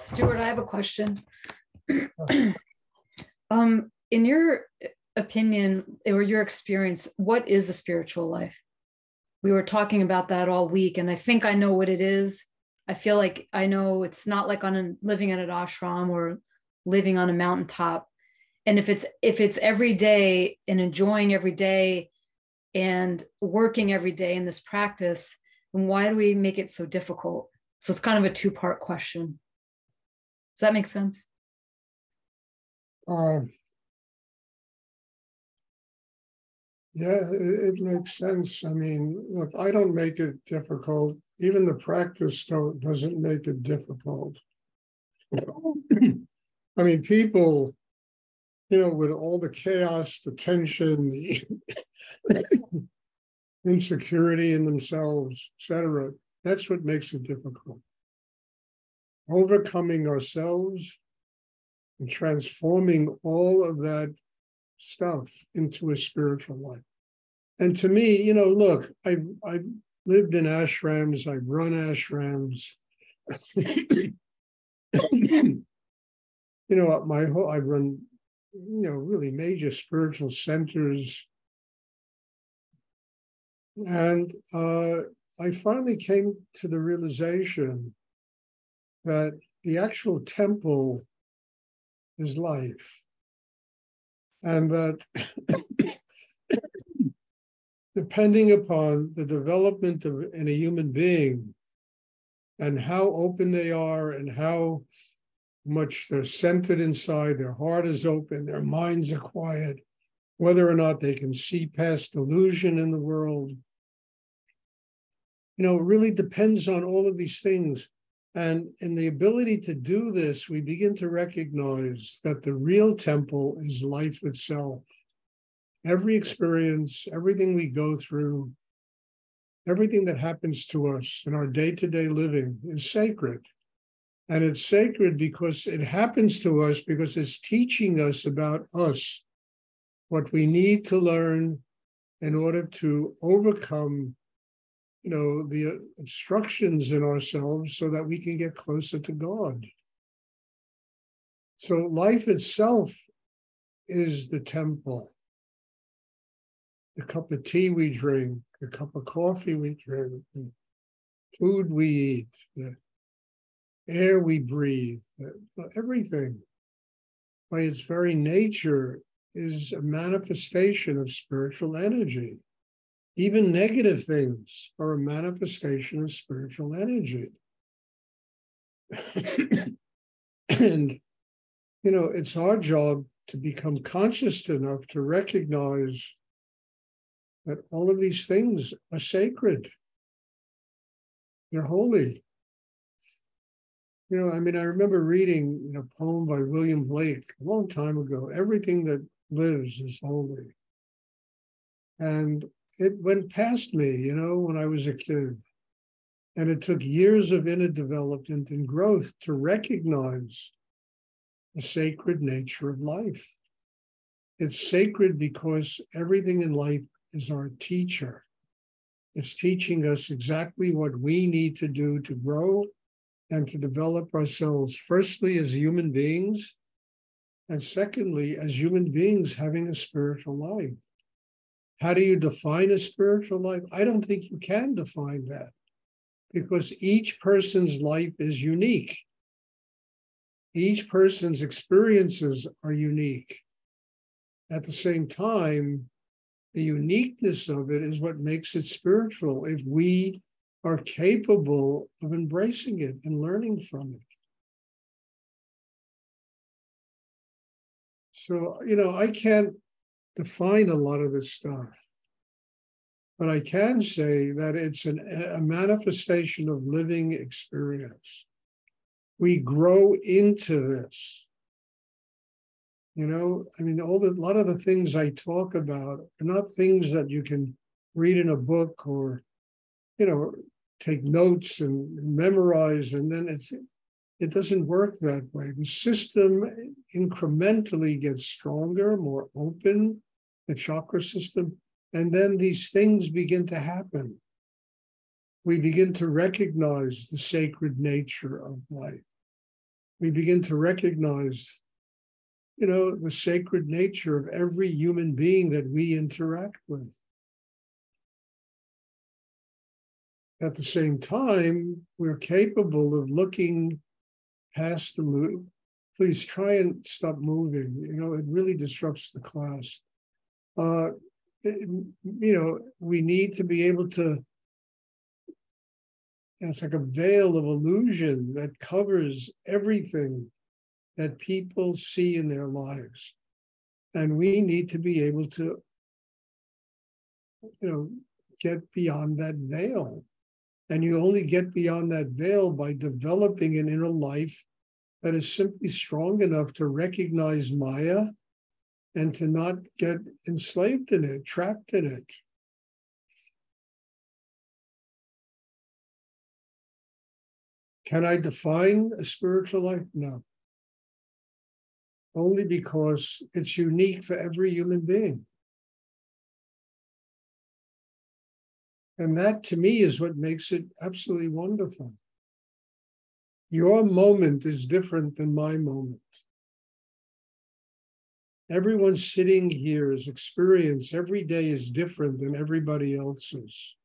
Stuart, I have a question. In your opinion or your experience, what is a spiritual life? We were talking about that all week, and I think I know what it is. I feel like I know it's not like living in an ashram or living on a mountaintop. And if it's every day and enjoying every day and working every day in this practice, then why do we make it so difficult? So it's kind of a two-part question. Does that make sense? Yeah, it makes sense. I mean, look, I don't make it difficult. Even the practice doesn't make it difficult. I mean, people, with all the chaos, the tension, the insecurity in themselves, etc., that's what makes it difficult. Overcoming ourselves and transforming all of that stuff into a spiritual life. And to me, look, I've lived in ashrams, I've run ashrams. I've run, really major spiritual centers. And I finally came to the realization that the actual temple is life. And that depending upon the development in a human being and how open they are and how much they're centered inside, their heart is open, their minds are quiet, whether or not they can see past illusion in the world, it really depends on all of these things. And in the ability to do this, we begin to recognize that the real temple is life itself. Every experience, everything we go through, everything that happens to us in our day-to-day living is sacred. And it's sacred because it happens to us because it's teaching us about us, what we need to learn in order to overcome the obstructions in ourselves so that we can get closer to God. So life itself is the temple. The cup of tea we drink, the cup of coffee we drink, the food we eat, the air we breathe, everything by its very nature is a manifestation of spiritual energy. Even negative things are a manifestation of spiritual energy. And, it's our job to become conscious enough to recognize that all of these things are sacred. They're holy. I remember reading a poem by William Blake a long time ago. Everything that lives is holy. And it went past me, when I was a kid. And it took years of inner development and growth to recognize the sacred nature of life. It's sacred because everything in life is our teacher. It's teaching us exactly what we need to do to grow and to develop ourselves, firstly, as human beings, and secondly, as human beings having a spiritual life. How do you define a spiritual life? I don't think you can define that because each person's life is unique. Each person's experiences are unique. At the same time, the uniqueness of it is what makes it spiritual if we are capable of embracing it and learning from it. So, I can't define a lot of this stuff, but I can say that it's a manifestation of living experience. We grow into this. A lot of the things I talk about are not things that you can read in a book or, take notes and memorize, and then it doesn't work that way. The system incrementally gets stronger, more open, the chakra system, and then these things begin to happen. We begin to recognize the sacred nature of life. we begin to recognize, the sacred nature of every human being that we interact with. At the same time, we're capable of looking past the move. Please try and stop moving. It really disrupts the class. We need to be able to, it's like a veil of illusion that covers everything that people see in their lives. And we need to be able to, get beyond that veil. And you only get beyond that veil by developing an inner life that is simply strong enough to recognize Maya and to not get enslaved in it, trapped in it. Can I define a spiritual life? No. Only because it's unique for every human being. And that, to me, is what makes it absolutely wonderful. Your moment is different than my moment. Everyone sitting here's experience every day is different than everybody else's.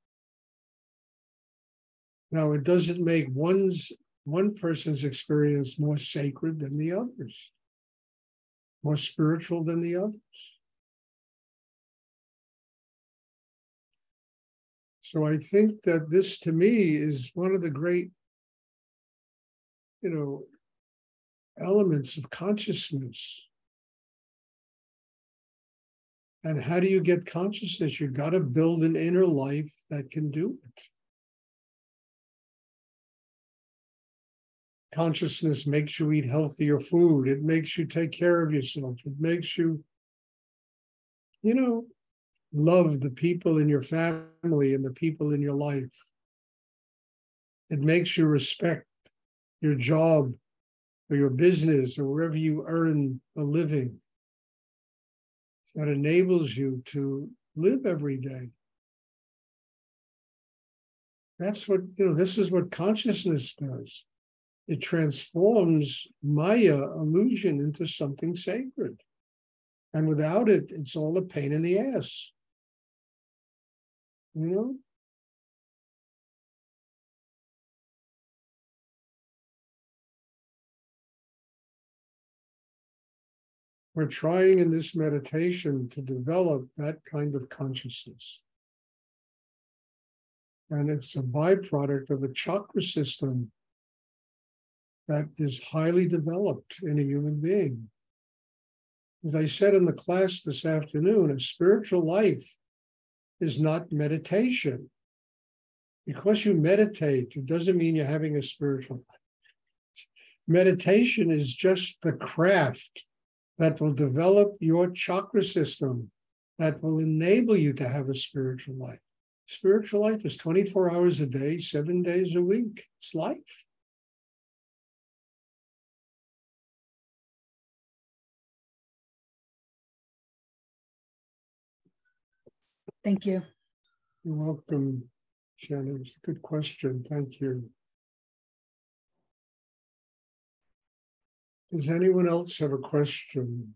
Now, it doesn't make one person's experience more sacred than the others, more spiritual than the others. So I think that this, to me, is one of the great, elements of consciousness. And how do you get consciousness? You've got to build an inner life that can do it. Consciousness makes you eat healthier food. It makes you take care of yourself. It makes you, love the people in your family and the people in your life. It makes you respect your job or your business or wherever you earn a living. That enables you to live every day. That's what, this is what consciousness does. It transforms Maya, illusion, into something sacred. And without it, it's all a pain in the ass. We're trying in this meditation to develop that kind of consciousness. And it's a byproduct of a chakra system that is highly developed in a human being. As I said in the class this afternoon, a spiritual life is not meditation. Because you meditate, it doesn't mean you're having a spiritual life. Meditation is just the craft that will develop your chakra system, that will enable you to have a spiritual life. Spiritual life is 24 hours a day, 7 days a week. It's life. Thank you. You're welcome, Shannon. It's a good question. Thank you. Does anyone else have a question?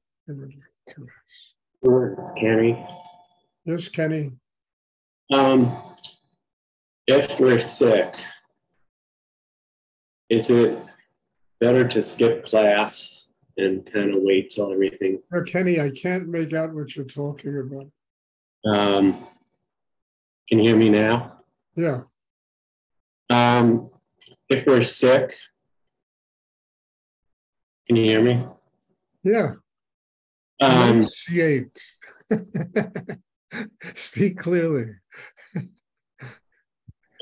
Sure, it's Kenny. Yes, Kenny. If we're sick, is it better to skip class and kind of wait till everything? Oh, Kenny, I can't make out what you're talking about. Can you hear me now? Yeah. If we're sick, can you hear me? Yeah. Enunciate. Speak clearly.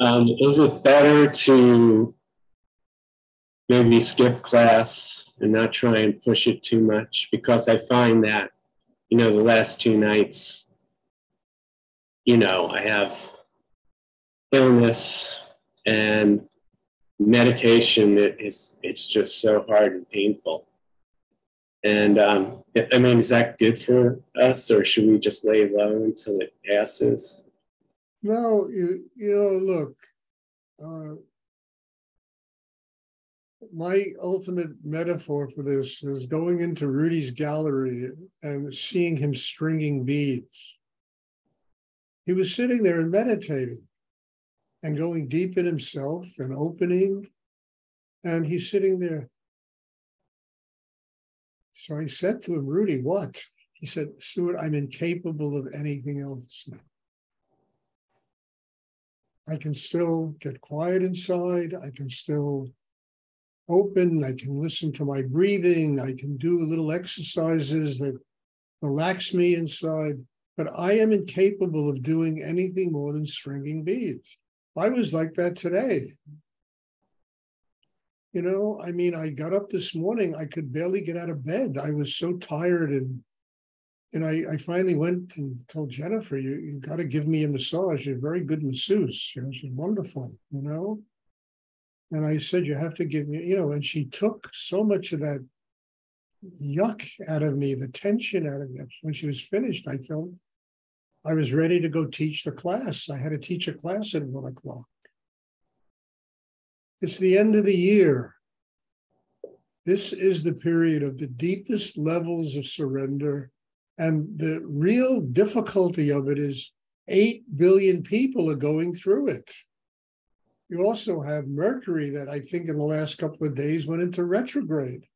Is it better to maybe skip class and not try and push it too much? Because I find that, the last 2 nights, I have illness and meditation. It's just so hard and painful. And is that good for us, or should we just lay low until it passes? No, look, my ultimate metaphor for this is going into Rudy's gallery and seeing him stringing beads. He was sitting there and meditating and going deep in himself and opening, and he's sitting there. So I said to him, Rudy, what? He said, Stuart, I'm incapable of anything else now. I can still get quiet inside. I can still open. I can listen to my breathing. I can do little exercises that relax me inside. But I am incapable of doing anything more than stringing beads. I was like that today. You know, I mean, I got up this morning. I could barely get out of bed. I was so tired. And I finally went and told Jennifer, you got to give me a massage. You're a very good masseuse. You know, she's wonderful, you know. And I said, you have to give me, you know, and she took so much of that yuck out of me, the tension out of me. When she was finished, I felt I was ready to go teach the class. I had to teach a class at 1 o'clock. It's the end of the year. This is the period of the deepest levels of surrender. And the real difficulty of it is 8 billion people are going through it. You also have Mercury that I think in the last couple of days went into retrograde.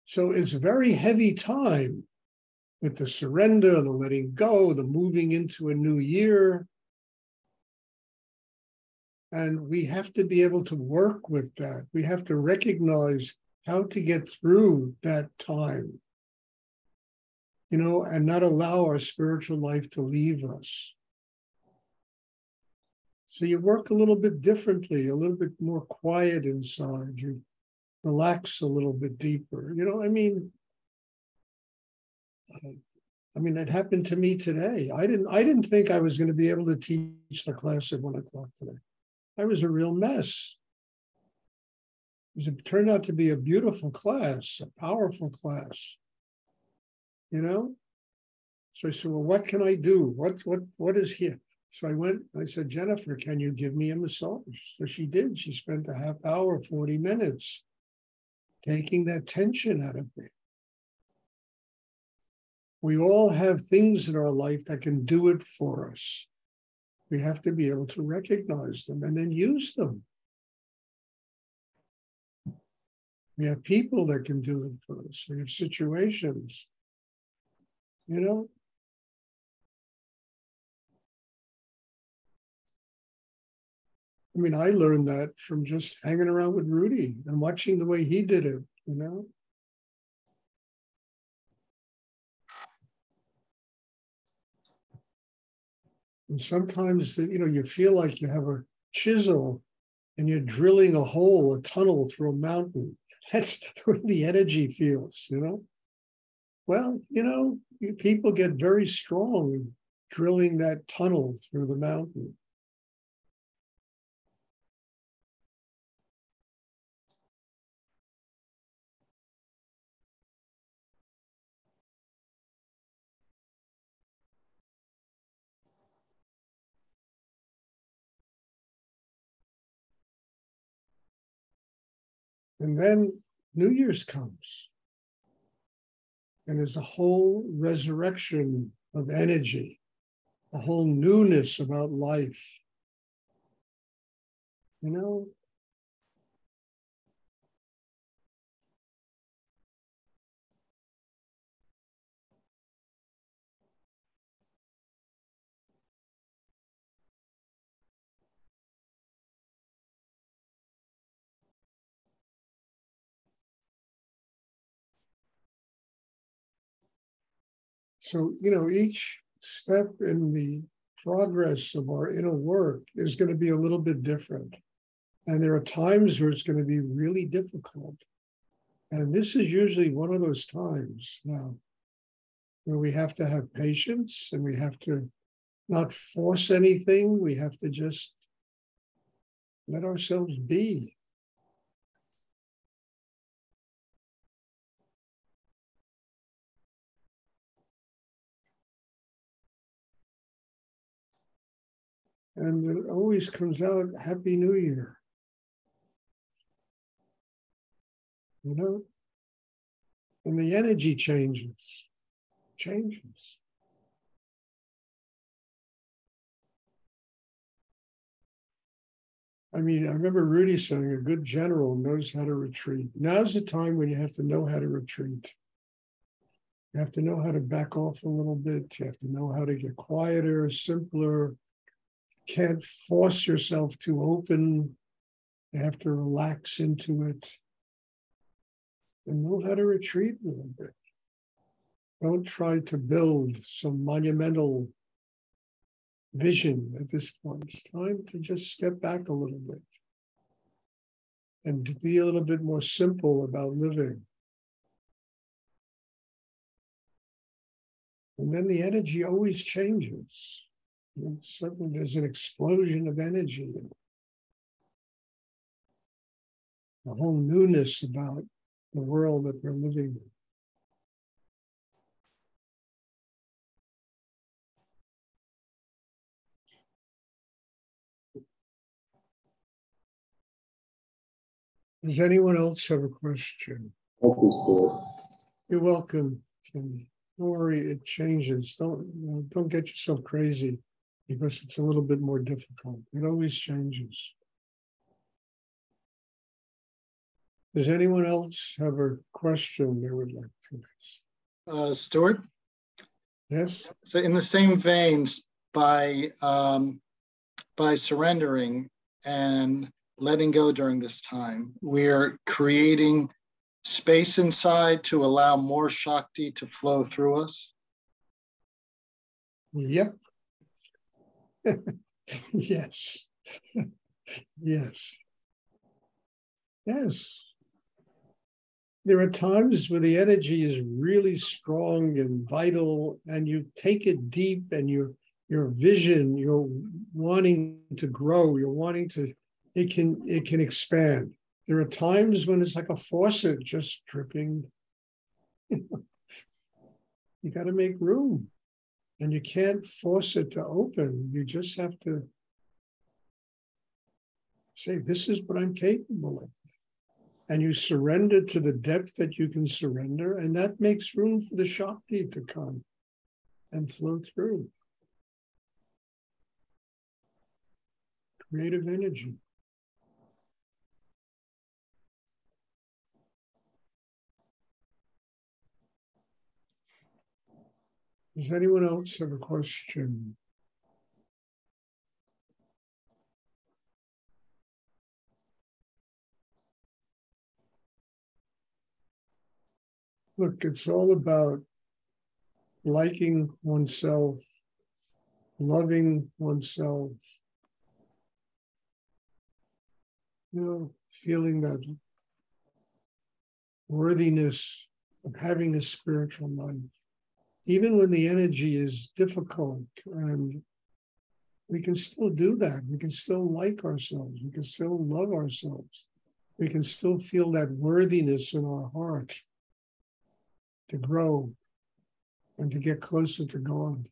So it's a very heavy time with the surrender, the letting go, the moving into a new year. And we have to be able to work with that. We have to recognize how to get through that time, you know, and not allow our spiritual life to leave us. So you work a little bit differently, a little bit more quiet inside. You relax a little bit deeper. You know, I mean, it happened to me today. I didn't think I was going to be able to teach the class at 1 o'clock today. I was a real mess. It turned out to be a beautiful class, a powerful class. You know? So I said, well, what can I do? What is here? So I went, I said, Jennifer, can you give me a massage? So she did. She spent a half hour, 40 minutes, taking that tension out of me. We all have things in our life that can do it for us. We have to be able to recognize them and then use them. We have people that can do it for us. We have situations, you know? I mean, I learned that from just hanging around with Rudy and watching the way he did it, you know? And sometimes, you know, you feel like you have a chisel and you're drilling a hole, a tunnel through a mountain. That's where the energy feels, you know? Well, you know, people get very strong drilling that tunnel through the mountain. And then New Year's comes. And there's a whole resurrection of energy, a whole newness about life. You know? So, you know, each step in the progress of our inner work is going to be a little bit different. And there are times where it's going to be really difficult. And this is usually one of those times now where we have to have patience and we have to not force anything. We have to just let ourselves be. And it always comes out, Happy New Year. you know, and the energy changes. I mean, I remember Rudy saying a good general knows how to retreat. Now's the time when you have to know how to retreat. You have to know how to back off a little bit. You have to know how to get quieter, simpler. You can't force yourself to open. You have to relax into it and know how to retreat a little bit. Don't try to build some monumental vision at this point. It's time to just step back a little bit and to be a little bit more simple about living. And then the energy always changes. Suddenly there's an explosion of energy, a whole newness about the world that we're living in. Does anyone else have a question? Thank you, Stuart. You're welcome, Timmy. Don't worry, it changes. Don't get yourself crazy because it's a little bit more difficult. It always changes. Does anyone else have a question they would like to ask? Stuart? Yes? So in the same veins, by surrendering and letting go during this time, we're creating space inside to allow more Shakti to flow through us? Yep. Yes. Yes. Yes. There are times where the energy is really strong and vital, and you take it deep, and your vision, you're wanting to grow, you're wanting to, it can expand. There are times when it's like a faucet just dripping. You got to make room, and you can't force it to open. You just have to say, this is what I'm capable of. And you surrender to the depth that you can surrender, and that makes room for the Shakti to come and flow through. Creative energy. Does anyone else have a question? Look, it's all about liking oneself, loving oneself, feeling that worthiness of having a spiritual life. Even when the energy is difficult, and we can still do that. We can still like ourselves. We can still love ourselves. We can still feel that worthiness in our heart to grow and to get closer to God.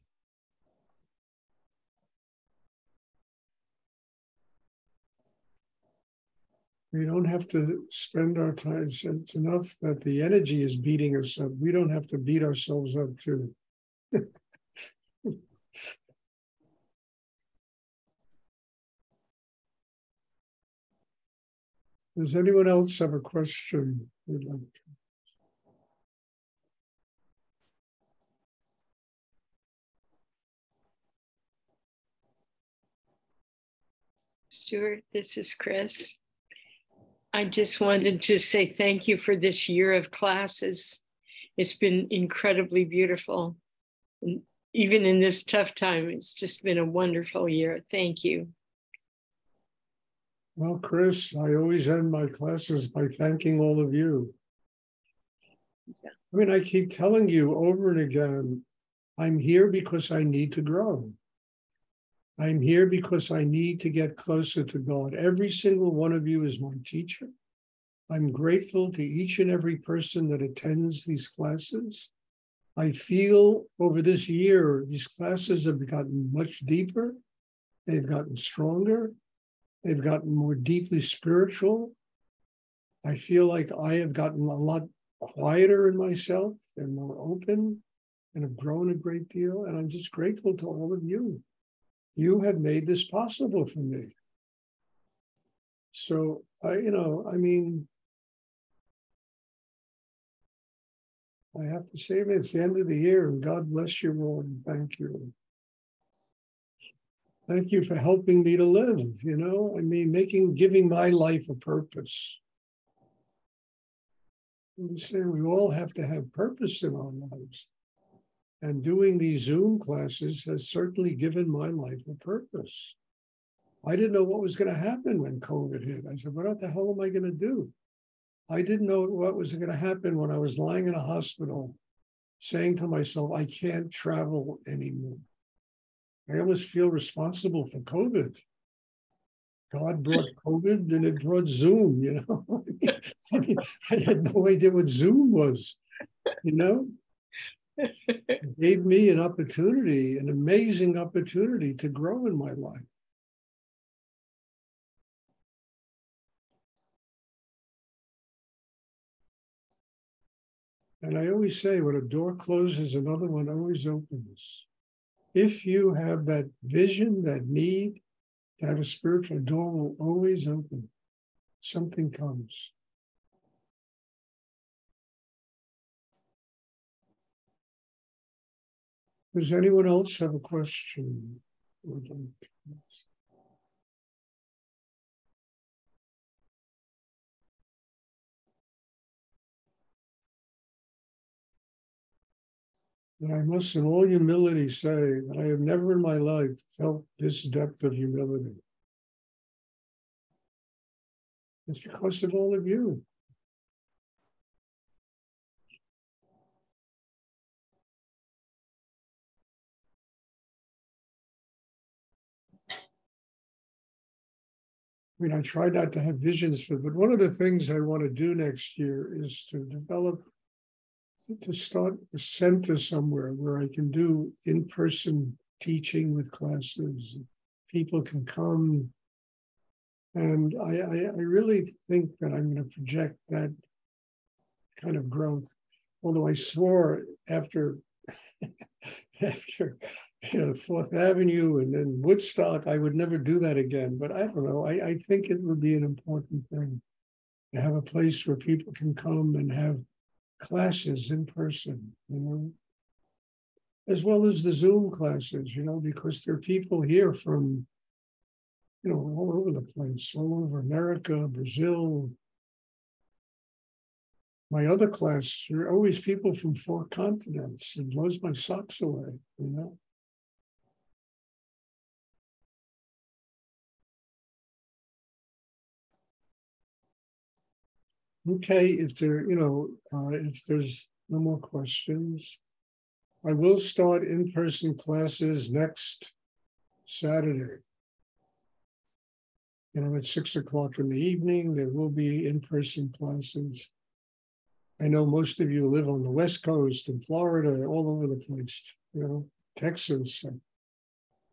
We don't have to spend our time. It's enough that the energy is beating us up. We don't have to beat ourselves up too. Does anyone else have a question we'd like to? Stuart, this is Chris. I just wanted to say thank you for this year of classes. It's been incredibly beautiful. And even in this tough time, it's just been a wonderful year. Thank you. Well, Chris, I always end my classes by thanking all of you. Yeah. I mean, I keep telling you over and again, I'm here because I need to grow. I'm here because I need to get closer to God. Every single one of you is my teacher. I'm grateful to each and every person that attends these classes. I feel over this year, these classes have gotten much deeper. They've gotten stronger. They've gotten more deeply spiritual. I feel like I have gotten a lot quieter in myself and more open and have grown a great deal. And I'm just grateful to all of you. You have made this possible for me. So I mean, I have to say it's the end of the year, and God bless you all, and thank you. Thank you for helping me to live, I mean, giving my life a purpose. I'm saying we all have to have purpose in our lives. And doing these Zoom classes has certainly given my life a purpose. I didn't know what was going to happen when COVID hit. I said, what the hell am I going to do? I didn't know what was going to happen when I was lying in a hospital, saying to myself, I can't travel anymore. I almost feel responsible for COVID. God brought COVID and it brought Zoom, I had no idea what Zoom was, It gave me an opportunity, an amazing opportunity to grow in my life. And I always say, when a door closes, another one always opens. If you have that vision, that need to have a spiritual door, will always open. Something comes. Does anyone else have a question? And I must, in all humility, say that I have never in my life felt this depth of humility. It's because of all of you. I mean, I try not to have visions but one of the things I want to do next year is to start a center somewhere where I can do in-person teaching with classes. People can come. And I really think that I'm going to project that kind of growth. Although I swore after Fourth Avenue and then Woodstock, I would never do that again. But I don't know. I think it would be an important thing to have a place where people can come and have classes in person, as well as the Zoom classes, because there are people here from, all over the place, all over America, Brazil. My other class, there are always people from 4 continents. It blows my socks away, Okay, if there's no more questions, I will start in-person classes next Saturday. At 6 o'clock in the evening, there will be in-person classes. I know most of you live on the West Coast and Florida, all over the place, Texas.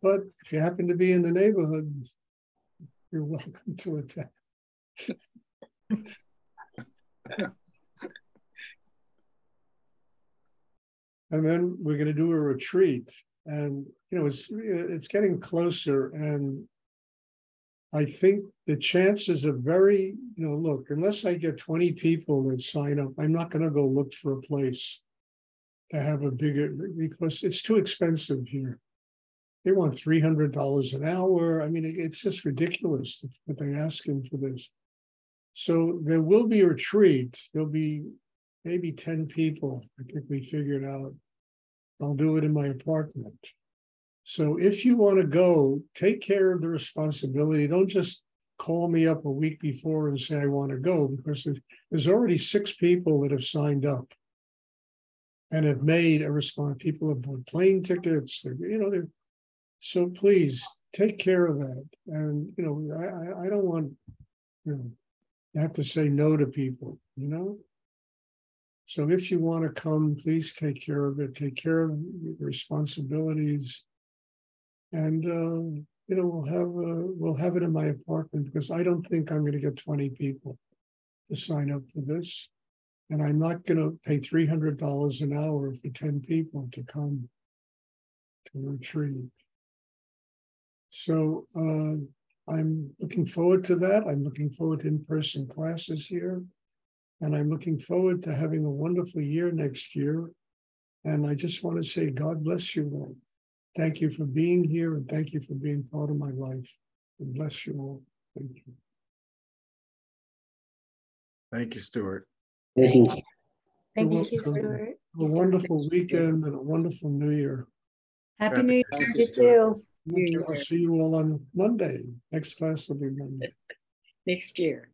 But if you happen to be in the neighborhood, you're welcome to attend. And then we're going to do a retreat. And, it's getting closer. And I think the chances are very, look, unless I get 20 people that sign up, I'm not going to go look for a place to have a bigger, because it's too expensive here. They want $300 an hour. I mean, it's just ridiculous what they're asking for this. So there will be a retreat. There'll be maybe 10 people. I think we figured out. I'll do it in my apartment. So if you want to go, take care of the responsibility. Don't just call me up a week before and say, I want to go, because there's already 6 people that have signed up and have made a response. People have bought plane tickets. So please take care of that. And, I don't want, you have to say no to people, So if you want to come, please take care of it. Take care of your responsibilities. And, we'll have it in my apartment, because I don't think I'm going to get 20 people. to sign up for this. And I'm not going to pay $300 an hour for 10 people to come to a retreat. So I'm looking forward to that. I'm looking forward to in-person classes here. And I'm looking forward to having a wonderful year next year. And I just want to say, God bless you all. Thank you for being here, and thank you for being part of my life. And bless you all. Thank you. Thank you, Stuart. Thank you. Thank You're you, welcome. Stuart. A wonderful weekend and a wonderful New Year. Happy New Year. Thank You Stuart. too. Thank you. New I'll Year. see you all on Monday. Next class will be Monday. Next year.